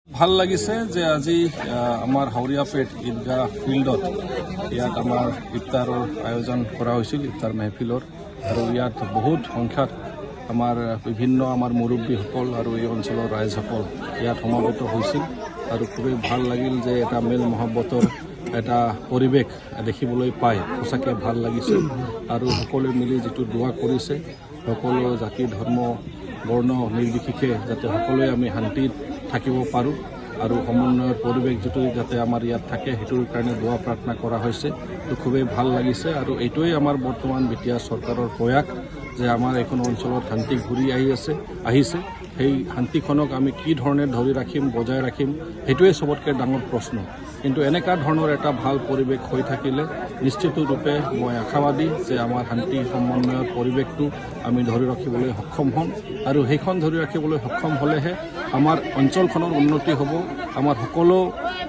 ভাল লাগিছে যে আজি আমাৰ হাওৰিয়াপেট ঈদগাহ ফিল্ডত ইয়াত আমাৰ ইফতাৰৰ আয়োজন কৰা হৈছিল, ইফতাৰ মেহফিলৰ। আৰু ইয়াত বহুত সংখ্যাত আমাৰ বিভিন্ন আমাৰ মুৰব্বীসকল আৰু এই অঞ্চলৰ ৰাইজসকল ইয়াত সমাবেত হৈছিল। আৰু খুবেই ভাল লাগিল যে এটা মেল মহব্বতৰ এটা পৰিৱেশ দেখিবলৈ পাই সঁচাকৈ ভাল লাগিছে। আৰু সকলোৱে মিলি যিটো দোৱা কৰিছে, সকলো জাতি ধৰ্ম বৰ্ণ নিৰ্বিশেষে যাতে সকলোৱে আমি শান্তিত থাকিব পাৰোঁ আৰু সমন্বয়ৰ পৰিৱেশ যিটো যাতে আমাৰ ইয়াত থাকে সেইটোৰ কাৰণে দোৱা প্ৰাৰ্থনা কৰা হৈছে। তো খুবেই ভাল লাগিছে। আৰু এইটোৱেই আমাৰ বৰ্তমান বিটিআৰ চৰকাৰৰ প্ৰয়াস যে আমাৰ এইখন অঞ্চলত শান্তি ঘূৰি আহিছে। সেই শান্তিখনক আমি কি ধৰণে ধৰি ৰাখিম, বজাই ৰাখিম, সেইটোৱে চবতকৈ ডাঙৰ প্ৰশ্ন। কিন্তু এনেকুৱা ধৰণৰ এটা ভাল পৰিৱেশ হৈ থাকিলে নিশ্চিতৰূপে মই আশাবাদী যে আমাৰ শান্তি সমন্বয়ৰ পৰিৱেশটো আমি ধৰি ৰাখিবলৈ সক্ষম হ'ম। আৰু সেইখন ধৰি ৰাখিবলৈ সক্ষম হ'লেহে আমাৰ অঞ্চলখনৰ উন্নতি হ'ব, আমাৰ সকলো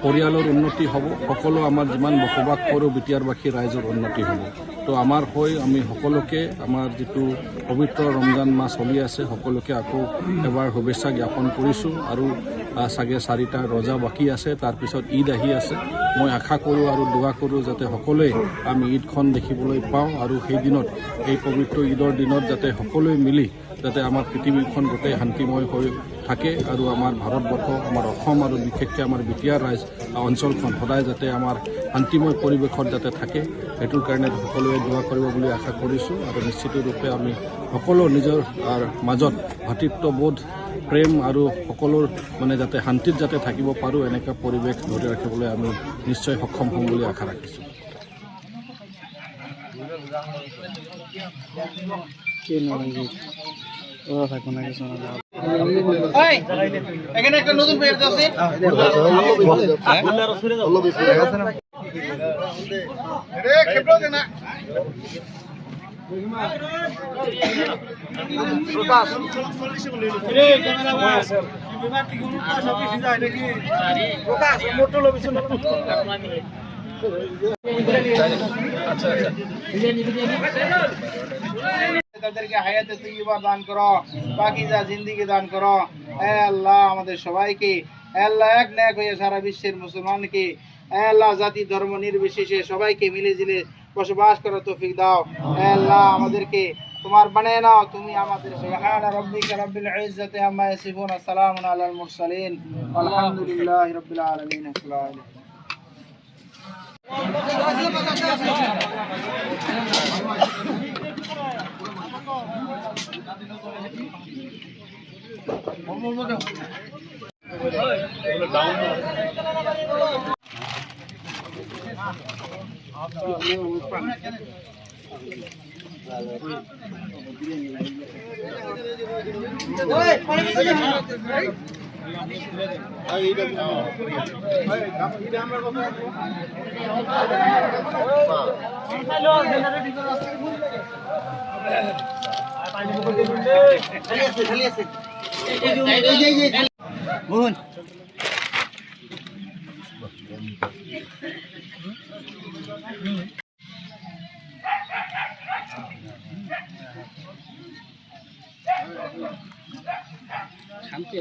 পৰিয়ালৰ উন্নতি হ'ব, সকলো আমাৰ যিমান বসবাস কৰোঁ বিটিআৰবাসী ৰাইজৰ উন্নতি হ'ব। তো আমাৰ হৈ আমি সকলোকে আমাৰ যিটো পবিত্ৰ ৰমজান মাহ চলি আছে সকলোকে আকৌ এবাৰ শুভেচ্ছা জ্ঞাপন কৰিছোঁ। আৰু চাগে 4টা ৰজা বাকী আছে, তাৰপিছত ঈদ আহি আছে। মই আশা কৰোঁ আৰু দোৱা কৰোঁ যাতে সকলোৱে আমি ঈদখন দেখিবলৈ পাওঁ আৰু সেই দিনত এই পবিত্ৰ ঈদৰ দিনত যাতে সকলোৱে মিলি যাতে আমাৰ পৃথিৱীখন গোটেই শান্তিময় হৈ থাকে আৰু আমাৰ ভাৰতবৰ্ষ, আমাৰ অসম আৰু বিশেষকৈ আমাৰ বিটিআৰ ৰাইজ অঞ্চলখন সদায় যাতে আমাৰ শান্তিময় পৰিৱেশত যাতে থাকে, সেইটোৰ কাৰণে সকলোৱে দোৱা কৰিব বুলি আশা কৰিছোঁ। আৰু নিশ্চিতৰূপে আমি সকলো নিজৰ মাজত ভাতৃত্ববোধ, প্ৰেম আৰু সকলো যাতে শান্তিত যাতে থাকিব পাৰোঁ এনেকুৱা পৰিৱেশ ধৰি ৰাখিবলৈ আমি নিশ্চয় সক্ষম হ'ম বুলি আশা ৰাখিছোঁ। এখানে একটা নতুন পেজ আছে তাদেরকে হায়াতে তৈয়বা দান করো, পাকিজা জিন্দেগি দান করো। হে আল্লাহ আমাদের সবাইকে, হে আল্লাহ এক নেক হয়ে সারা বিশ্বের মুসলমানকে, হে আল্লাহ জাতি ধর্ম নির্বিশেষে সবাইকে মিলেঝিলে বসবাস করার তৌফিক দাও। হে আল্লাহ আমাদেরকে তোমার বানিয়ে নাও। তুমি আমাদের সুবহানা রাব্বিকা রাব্বিল ইজ্জাতি আম্মা ইয়াসিফুন, সালামুন আলাল মুরসালিন, আলহামদুলিল্লাহি রাব্বিল আলামিন। আসসালামু শান্তি